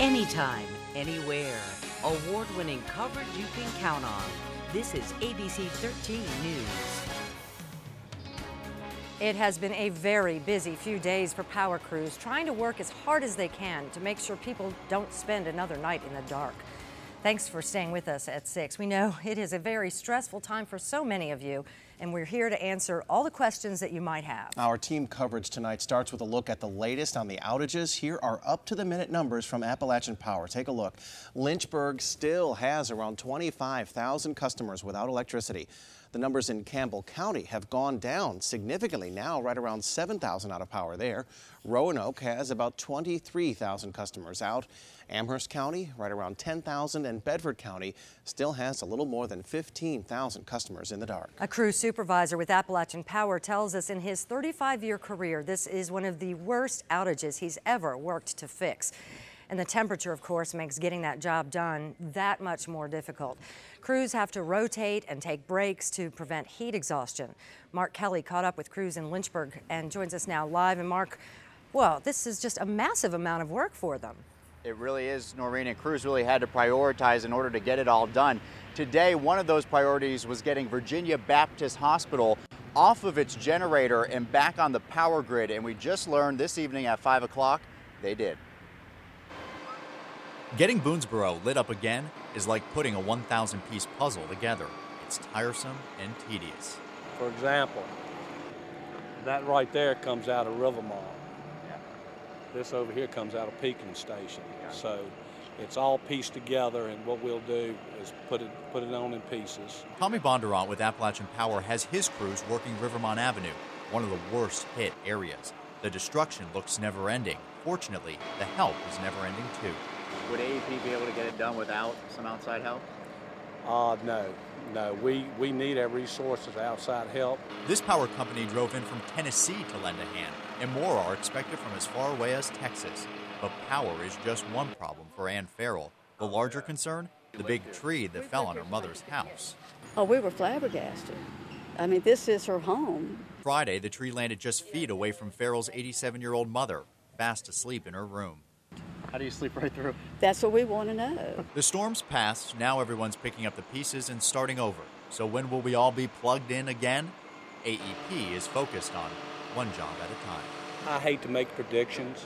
Anytime, anywhere. Award-winning coverage you can count on. This is ABC 13 News. It has been a very busy few days for power crews, trying to work as hard as they can to make sure people don't spend another night in the dark. Thanks for staying with us at 6. We know it is a very stressful time for so many of you, and we're here to answer all the questions that you might have. Our team coverage tonight starts with a look at the latest on the outages. Here are up-to-the-minute numbers from Appalachian Power. Take a look. Lynchburg still has around 25,000 customers without electricity. The numbers in Campbell County have gone down significantly now, right around 7,000 out of power there. Roanoke has about 23,000 customers out. Amherst County, right around 10,000, and Bedford County still has a little more than 15,000 customers in the dark. A crew supervisor with Appalachian Power tells us in his 35-year career, this is one of the worst outages he's ever worked to fix. And the temperature, of course, makes getting that job done that much more difficult. Crews have to rotate and take breaks to prevent heat exhaustion. Mark Kelly caught up with crews in Lynchburg and joins us now live. And Mark, well, this is just a massive amount of work for them. It really is, Noreen, and crews really had to prioritize in order to get it all done. Today, one of those priorities was getting Virginia Baptist Hospital off of its generator and back on the power grid. And we just learned this evening at 5 o'clock, they did. Getting Boonesboro lit up again is like putting a 1,000-piece puzzle together. It's tiresome and tedious. For example, that right there comes out of River Mall. Yeah. This over here comes out of Pekin Station. Yeah. So it's all pieced together, and what we'll do is put it on in pieces. Tommy Bondurant with Appalachian Power has his crews working Rivermont Avenue, one of the worst hit areas. The destruction looks never-ending. Fortunately, the help is never-ending too. Would AEP be able to get it done without some outside help? No. We need our resources, outside help. This power company drove in from Tennessee to lend a hand, and more are expected from as far away as Texas. But power is just one problem for Ann Farrell. The larger concern? The big tree that fell on her mother's house. Oh, we were flabbergasted. I mean, this is her home. Friday, the tree landed just feet away from Farrell's 87-year-old mother, fast asleep in her room. How do you sleep right through? That's what we want to know. The storm's passed. Now everyone's picking up the pieces and starting over. So when will we all be plugged in again? AEP is focused on one job at a time. I hate to make predictions.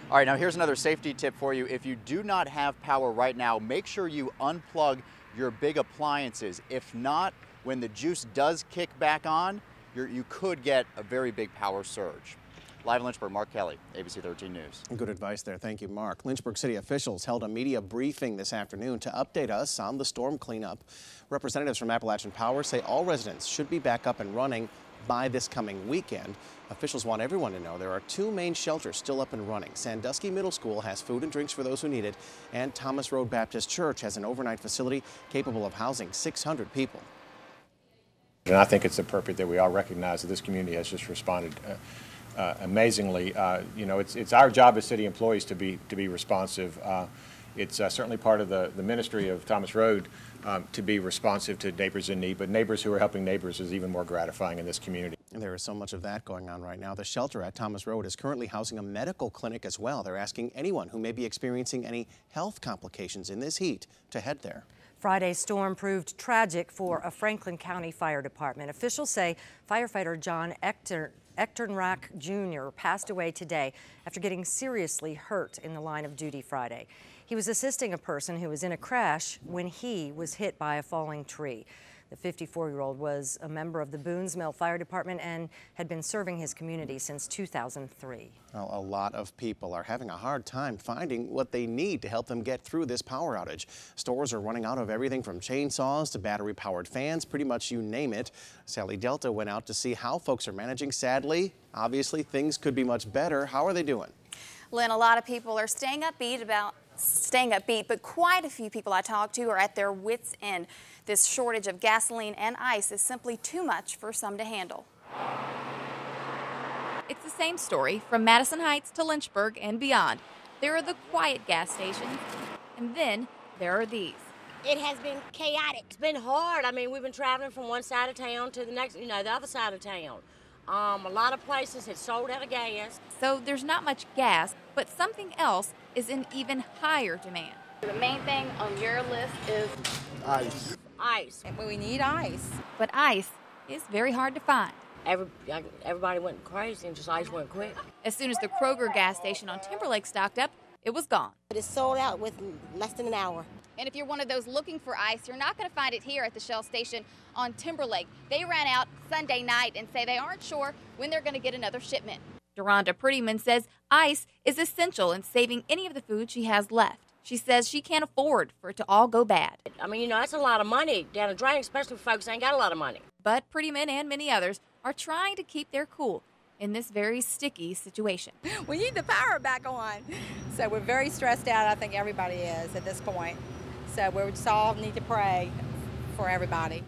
All right, now here's another safety tip for you. If you do not have power right now, make sure you unplug your big appliances. If not, when the juice does kick back on, you could get a very big power surge. Live in Lynchburg, Mark Kelly, ABC 13 News. Good advice there. Thank you, Mark. Lynchburg City officials held a media briefing this afternoon to update us on the storm cleanup. Representatives from Appalachian Power say all residents should be back up and running by this coming weekend. Officials want everyone to know there are two main shelters still up and running. Sandusky Middle School has food and drinks for those who need it, and Thomas Road Baptist Church has an overnight facility capable of housing 600 people. And I think it's appropriate that we all recognize that this community has just responded amazingly. You know, it's our job as city employees to be responsive. It's certainly part of the ministry of Thomas Road to be responsive to neighbors in need, but neighbors who are helping neighbors is even more gratifying in this community. And there is so much of that going on right now. The shelter at Thomas Road is currently housing a medical clinic as well. They're asking anyone who may be experiencing any health complications in this heat to head there. Friday's storm proved tragic for a Franklin County Fire Department. Officials say firefighter John Echternrack Jr. passed away today after getting seriously hurt in the line of duty Friday. He was assisting a person who was in a crash when he was hit by a falling tree. The 54-year-old was a member of the Boones Mill Fire Department and had been serving his community since 2003. Well, a lot of people are having a hard time finding what they need to help them get through this power outage. Stores are running out of everything from chainsaws to battery-powered fans, pretty much you name it. Sally Delta went out to see how folks are managing. Sadly, obviously, things could be much better. How are they doing? Lynn, a lot of people are staying upbeat, but quite a few people I talked to are at their wits' end. This shortage of gasoline and ice is simply too much for some to handle. It's the same story from Madison Heights to Lynchburg and beyond. There are the quiet gas stations, and then there are these. It has been chaotic. It's been hard. I mean, we've been traveling from one side of town to the next, the other side of town. A lot of places had sold out of gas. So there's not much gas, but something else is in even higher demand. The main thing on your list is Ice. Ice. we need ice. But ice is very hard to find. Everybody went crazy and just ice went quick. As soon as the Kroger gas station on Timberlake stocked up, it was gone. It is sold out with less than an hour. And if you're one of those looking for ice, you're not going to find it here at the Shell station on Timberlake. They ran out Sunday night and say they aren't sure when they're going to get another shipment. Deronda Prettyman says ice is essential in saving any of the food she has left. She says she can't afford for it to all go bad. I mean, that's a lot of money down the drain, especially for folks who ain't got a lot of money. But Prettyman and many others are trying to keep their cool in this very sticky situation. We need the power back on. So we're very stressed out. I think everybody is at this point. So we just all need to pray for everybody.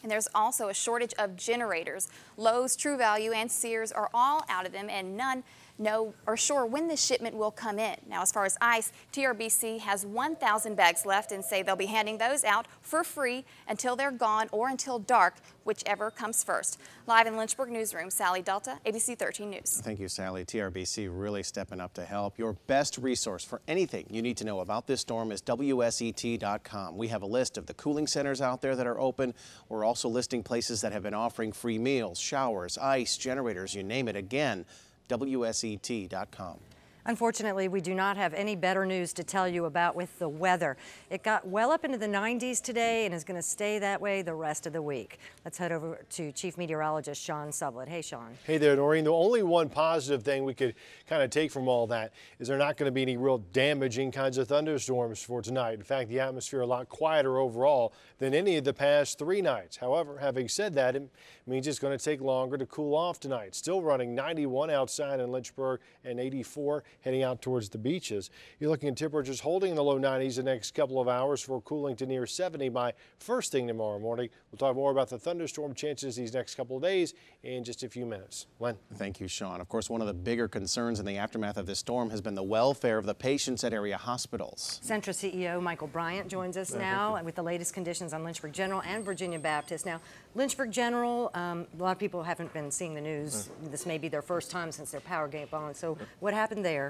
And there's also a shortage of generators. Lowe's, True Value, and Sears are all out of them, and none know or sure when the shipment will come in. Now, as far as ice, TRBC has 1,000 bags left and say they'll be handing those out for free until they're gone or until dark, whichever comes first. Live in Lynchburg Newsroom, Sally Delta, ABC 13 News. Thank you, Sally. TRBC really stepping up to help. Your best resource for anything you need to know about this storm is WSET.com. We have a list of the cooling centers out there that are open. We're also listing places that have been offering free meals, showers, ice, generators, you name it. Again, WSET.com. Unfortunately, we do not have any better news to tell you about with the weather. It got well up into the 90s today and is going to stay that way the rest of the week. Let's head over to Chief Meteorologist Sean Sublett. Hey, Sean. Hey there, Noreen. The only one positive thing we could kind of take from all that is there are not going to be any real damaging kinds of thunderstorms for tonight. In fact, the atmosphere a lot quieter overall than any of the past 3 nights. However, having said that, it means it's going to take longer to cool off tonight. Still running 91 outside in Lynchburg and 84 heading out towards the beaches. You're looking at temperatures holding in the low 90s the next couple of hours for cooling to near 70 by first thing tomorrow morning. We'll talk more about the thunderstorm chances these next couple of days in just a few minutes. Len. Thank you, Sean. Of course, one of the bigger concerns in the aftermath of this storm has been the welfare of the patients at area hospitals. Centra CEO Michael Bryant joins us now with the latest conditions on Lynchburg General and Virginia Baptist. Now, Lynchburg General, a lot of people haven't been seeing the news. This may be their first time since their power came on. So what happened there?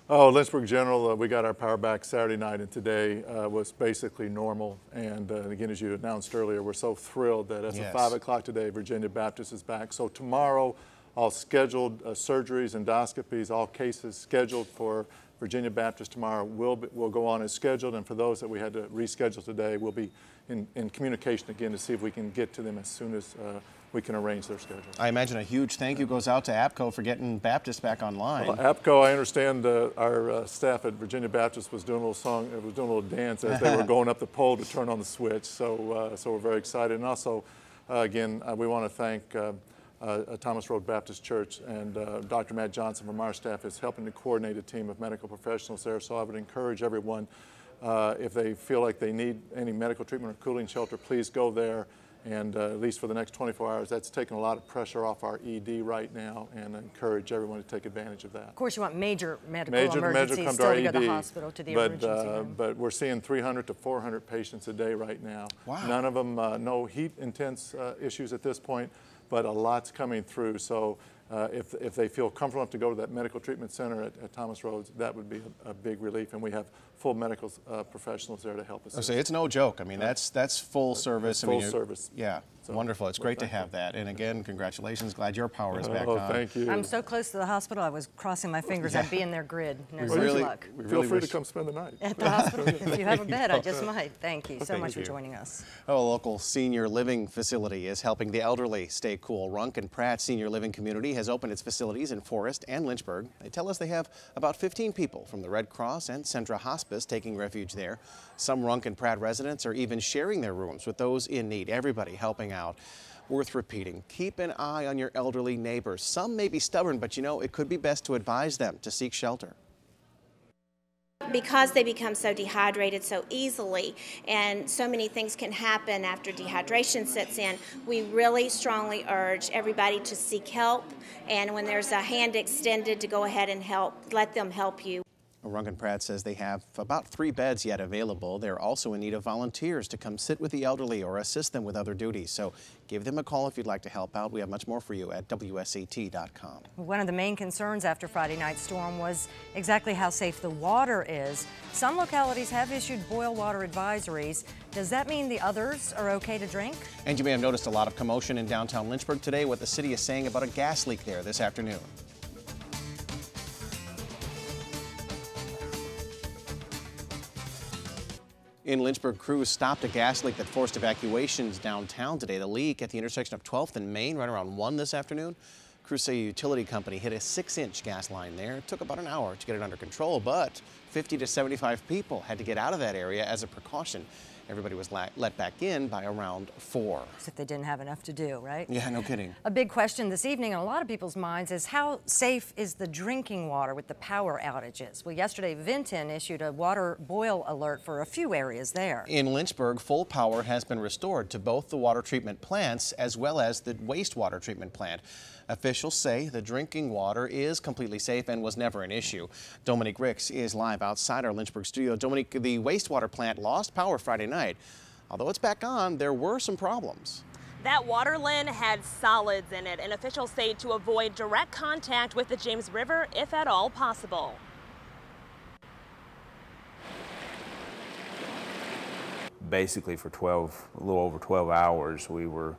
Oh, Lynchburg General, we got our power back Saturday night, and today was basically normal. And again, as you announced earlier, we're so thrilled that as of 5 o'clock today, Virginia Baptist is back. So tomorrow, all scheduled surgeries, endoscopies, all cases scheduled for Virginia Baptist tomorrow will go on as scheduled. And for those that we had to reschedule today, we'll be in communication again to see if we can get to them as soon as we can arrange their schedule. I imagine a huge thank you goes out to APCO for getting Baptist back online. Well, APCO, I understand our staff at Virginia Baptist was doing a little song, was doing a little dance as they were going up the pole to turn on the switch. So, so we're very excited. And also, again, we want to thank Thomas Road Baptist Church and Dr. Matt Johnson from our staff is helping to coordinate a team of medical professionals there. So I would encourage everyone, if they feel like they need any medical treatment or cooling shelter, please go there. And at least for the next 24 hours, that's taken a lot of pressure off our ED right now, and I encourage everyone to take advantage of that. Of course, you want major emergencies still to go to the hospital, to the emergency room. But we're seeing 300 to 400 patients a day right now. Wow. None of them, no heat intense issues at this point, but a lot's coming through. So if they feel comfortable enough to go to that medical treatment center at Thomas Rhodes, that would be a big relief. And we have full medical professionals there to help us. So it's no joke. I mean, that's full service. Full service. Yeah, so, wonderful. It's great to have that. And again, congratulations. Glad your power is back on. Thank you. I'm so close to the hospital. I was crossing my fingers. I'd be in their grid. No such luck. Feel free to come spend the night. At the hospital. If you have a bed, I just might. Thank you so much for joining us. A local senior living facility is helping the elderly stay cool. Runk and Pratt Senior Living Community has opened its facilities in Forest and Lynchburg. They tell us they have about 15 people from the Red Cross and Centra Hospice taking refuge there. Some Runk and Pratt residents are even sharing their rooms with those in need. Everybody helping out. Worth repeating, keep an eye on your elderly neighbors. Some may be stubborn, but you know, it could be best to advise them to seek shelter. Because they become so dehydrated so easily and so many things can happen after dehydration sets in, we really strongly urge everybody to seek help, and when there's a hand extended, to go ahead and help, let them help you. Rungan Pratt says they have about 3 beds yet available. They're also in need of volunteers to come sit with the elderly or assist them with other duties. So give them a call if you'd like to help out. We have much more for you at WSAT.com. One of the main concerns after Friday night's storm was exactly how safe the water is. Some localities have issued boil water advisories. Does that mean the others are okay to drink? And you may have noticed a lot of commotion in downtown Lynchburg today, what the city is saying about a gas leak there this afternoon. In Lynchburg, crews stopped a gas leak that forced evacuations downtown today. The leak at the intersection of 12th and Main right around 1 this afternoon. Crews say a utility company hit a 6-inch gas line there. It took about an hour to get it under control, but 50 to 75 people had to get out of that area as a precaution. Everybody was let back in by around 4. As if they didn't have enough to do, right? Yeah, no kidding. A big question this evening on a lot of people's minds is how safe is the drinking water with the power outages? Well, yesterday, Vinton issued a water boil alert for a few areas there. In Lynchburg, full power has been restored to both the water treatment plants as well as the wastewater treatment plant. Officials say the drinking water is completely safe and was never an issue. Dominique Ricks is live outside our Lynchburg studio. Dominique, the wastewater plant lost power Friday night. Although it's back on, there were some problems. That water line had solids in it, and officials say to avoid direct contact with the James River if at all possible. Basically for a little over 12 hours, we were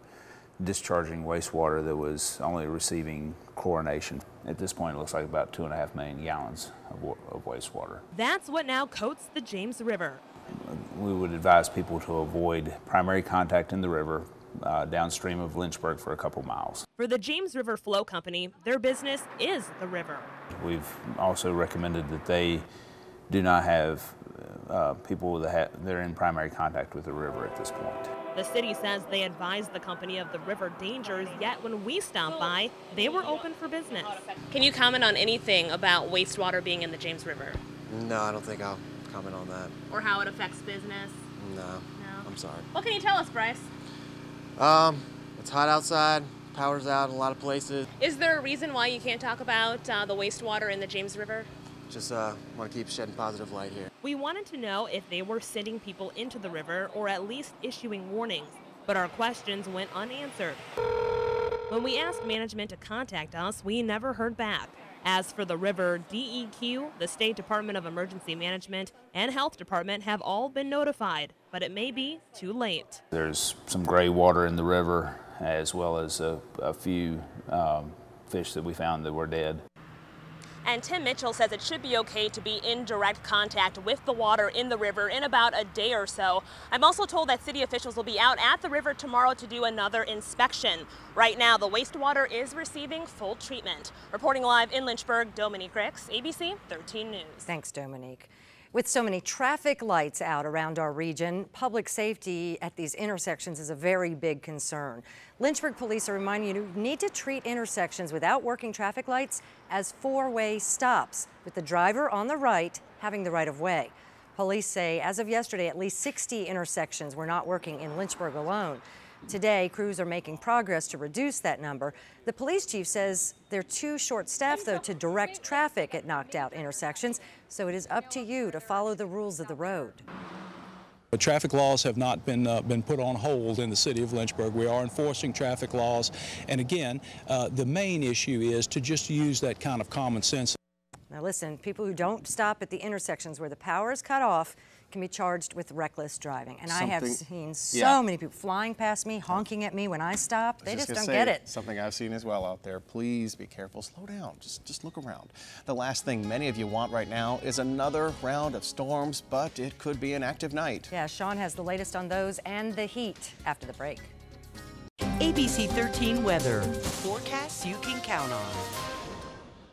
discharging wastewater that was only receiving chlorination. At this point, it looks like about 2.5 million gallons of wastewater. That's what now coats the James River. We would advise people to avoid primary contact in the river downstream of Lynchburg for a couple miles. For the James River Flow Company, their business is the river. We've also recommended that they do not have people that are in primary contact with the river at this point. The city says they advised the company of the river dangers, yet when we stopped by, they were open for business. Can you comment on anything about wastewater being in the James River? No, I don't think I'll comment on that. Or how it affects business? No, I'm sorry. What can you tell us, Bryce? It's hot outside, power's out in a lot of places. Is there a reason why you can't talk about the wastewater in the James River? Just want to keep shedding positive light here. We wanted to know if they were sending people into the river or at least issuing warnings, but our questions went unanswered. When we asked management to contact us, we never heard back. As for the river, DEQ, the State Department of Emergency Management, and Health Department have all been notified, but it may be too late. There's some gray water in the river, as well as a few fish that we found that were dead. And Tim Mitchell says it should be okay to be in direct contact with the water in the river in about a day or so. I'm also told that city officials will be out at the river tomorrow to do another inspection. Right now, the wastewater is receiving full treatment. Reporting live in Lynchburg, Dominique Ricks, ABC 13 News. Thanks, Dominique. With so many traffic lights out around our region, public safety at these intersections is a very big concern. Lynchburg police are reminding you need to treat intersections without working traffic lights as four-way stops, with the driver on the right having the right of way. Police say as of yesterday, at least 60 intersections were not working in Lynchburg alone. Today, crews are making progress to reduce that number. The police chief says they're too short-staffed, though, to direct traffic at knocked-out intersections, so it is up to you to follow the rules of the road. The traffic laws have not been put on hold in the city of Lynchburg. We are enforcing traffic laws, and again, the main issue is to just use that kind of common sense. Now listen, people who don't stop at the intersections where the power is cut off can be charged with reckless driving. And I have seen so many people flying past me, honking at me when I stop. They just don't get it. Something I've seen as well out there. Please be careful. Slow down. Just look around. The last thing many of you want right now is another round of storms, but it could be an active night. Yeah, Sean has the latest on those and the heat after the break. ABC 13 weather. Forecasts you can count on.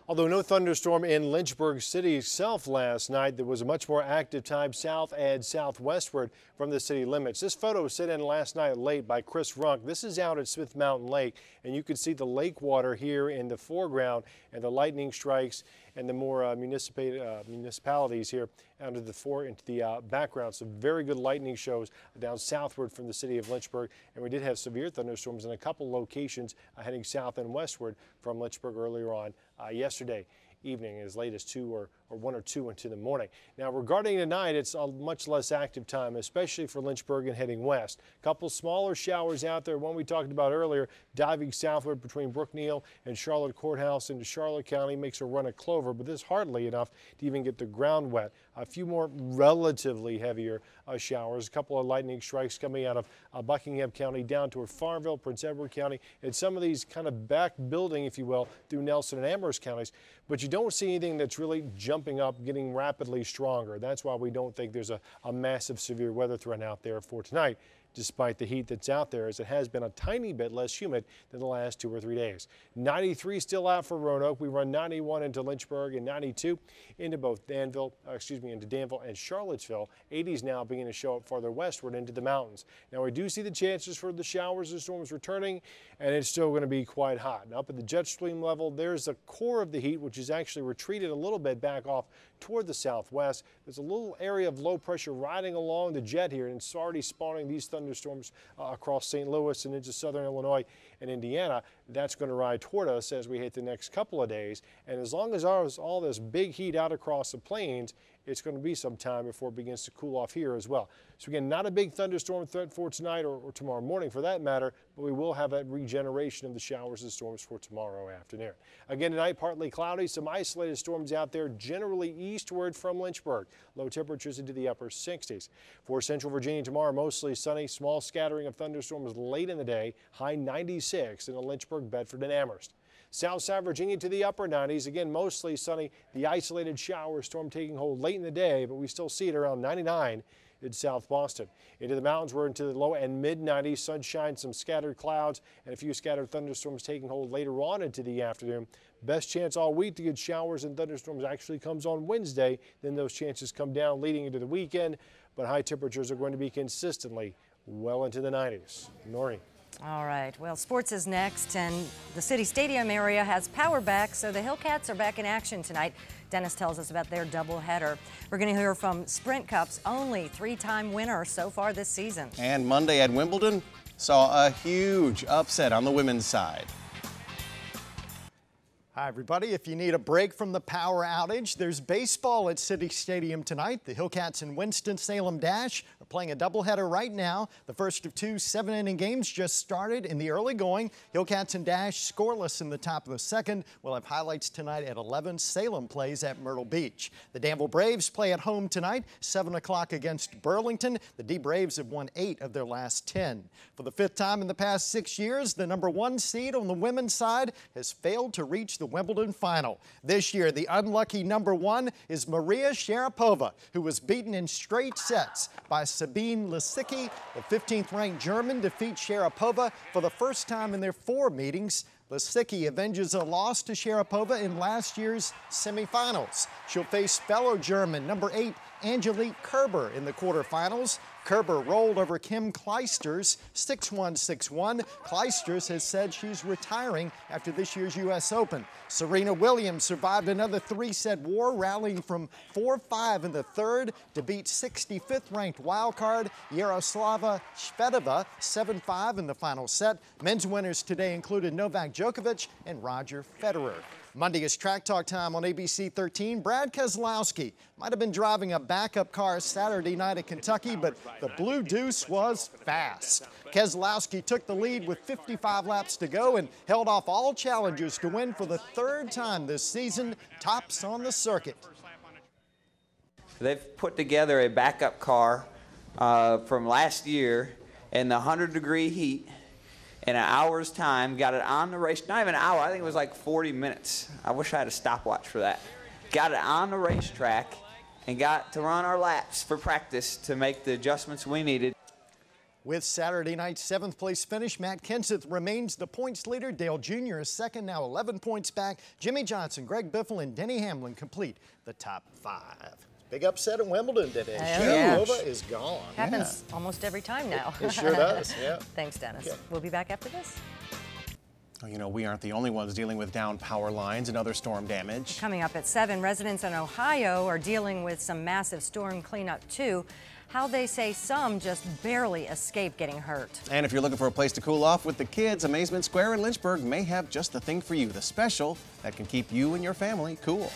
Although no thunderstorm in Lynchburg City itself last night, there was a much more active time south and southwestward from the city limits. This photo was sent in last night late by Chris Runk. This is out at Smith Mountain Lake, and you can see the lake water here in the foreground and the lightning strikes and the more municipalities here into the background. Some very good lightning shows down southward from the city of Lynchburg, and we did have severe thunderstorms in a couple locations heading south and westward from Lynchburg earlier on yesterday evening, as late as 2 or or 1 or 2 into the morning. Now, regarding tonight, it's a much less active time, especially for Lynchburg and heading west. A couple smaller showers out there. One we talked about earlier, diving southward between Brookneal and Charlotte Courthouse into Charlotte County makes a run of clover, but this hardly enough to even get the ground wet. A few more relatively heavier showers. A couple of lightning strikes coming out of Buckingham County down toward Farmville, Prince Edward County, and some of these kind of back building, if you will, through Nelson and Amherst counties. But you don't see anything that's really jumping up, getting rapidly stronger. That's why we don't think there's a massive severe weather threat out there for tonight, despite the heat that's out there, as it has been a tiny bit less humid than the last 2 or 3 days. 93 still out for Roanoke. We run 91 into Lynchburg and 92 into both into Danville and Charlottesville. 80s now beginning to show up farther westward into the mountains. Now we do see the chances for the showers and storms returning, and it's still going to be quite hot. And up at the jet stream level, there's the core of the heat, which has actually retreated a little bit back off toward the southwest. There's a little area of low pressure riding along the jet here, and it's already spawning these thunderstorms across St. Louis and into southern Illinois and Indiana. That's going to ride toward us as we hit the next couple of days. And as long as all this big heat out across the plains, it's going to be some time before it begins to cool off here as well. So again, not a big thunderstorm threat for tonight or tomorrow morning for that matter, but we will have that regeneration of the showers and storms for tomorrow afternoon. Again, tonight partly cloudy, some isolated storms out there generally eastward from Lynchburg. Low temperatures into the upper 60s. For Central Virginia tomorrow, mostly sunny, small scattering of thunderstorms late in the day, high 96 in Lynchburg, Bedford, and Amherst. Southside Virginia to the upper 90s. Again, mostly sunny. The isolated shower storm taking hold late in the day, but we still see it around 99 in South Boston. Into the mountains, we're into the low and mid 90s. Sunshine, some scattered clouds, and a few scattered thunderstorms taking hold later on into the afternoon. Best chance all week to get showers and thunderstorms actually comes on Wednesday. Then those chances come down leading into the weekend, but high temperatures are going to be consistently well into the 90s. Noreen. All right, well, sports is next, and the City Stadium area has power back, so the Hillcats are back in action tonight. Dennis tells us about their doubleheader. We're going to hear from Sprint Cup's only 3-time winner so far this season. And Monday at Wimbledon saw a huge upset on the women's side. Hi, everybody. If you need a break from the power outage, there's baseball at City Stadium tonight. The Hillcats and Winston-Salem Dash are playing a doubleheader right now. The first of 2 7-inning games just started in the early going. Hillcats and Dash scoreless in the top of the second. We'll have highlights tonight at 11. Salem plays at Myrtle Beach. The Danville Braves play at home tonight, 7 o'clock against Burlington. The D-Braves have won 8 of their last 10. For the 5th time in the past 6 years, the #1 seed on the women's side has failed to reach the Wimbledon final. This year, the unlucky #1 is Maria Sharapova, who was beaten in straight sets by Sabine Lisicki. The 15th-ranked German defeats Sharapova for the first time in their 4 meetings. Lisicki avenges a loss to Sharapova in last year's semifinals. She'll face fellow German #8 Angelique Kerber in the quarterfinals. Kerber rolled over Kim Clijsters 6-1, 6-1. Clijsters has said she's retiring after this year's U.S. Open. Serena Williams survived another 3-set war, rallying from 4-5 in the third to beat 65th-ranked wildcard Yaroslava Shvedova 7-5 in the final set. Men's winners today included Novak Djokovic and Roger Federer. Monday is Track Talk time on ABC 13. Brad Keselowski might have been driving a backup car Saturday night at Kentucky, but the Blue Deuce was fast. Keselowski took the lead with 55 laps to go and held off all challengers to win for the 3rd time this season, tops on the circuit. They've put together a backup car from last year in the 100-degree heat. In an hour's time, got it on the race, not even an hour, I think it was like 40 minutes. I wish I had a stopwatch for that. Got it on the racetrack and got to run our laps for practice to make the adjustments we needed. With Saturday night's 7th place finish, Matt Kenseth remains the points leader. Dale Jr. is second, now 11 points back. Jimmy Johnson, Greg Biffle, and Denny Hamlin complete the top 5. Big upset in Wimbledon today. Sharapova is gone. Happens almost every time now. It sure does, yeah. Thanks, Dennis. Okay. We'll be back after this. You know, we aren't the only ones dealing with down power lines and other storm damage. Coming up at 7, residents in Ohio are dealing with some massive storm cleanup too. How they say some just barely escape getting hurt. And if you're looking for a place to cool off with the kids, Amazement Square in Lynchburg may have just the thing for you, the special that can keep you and your family cool.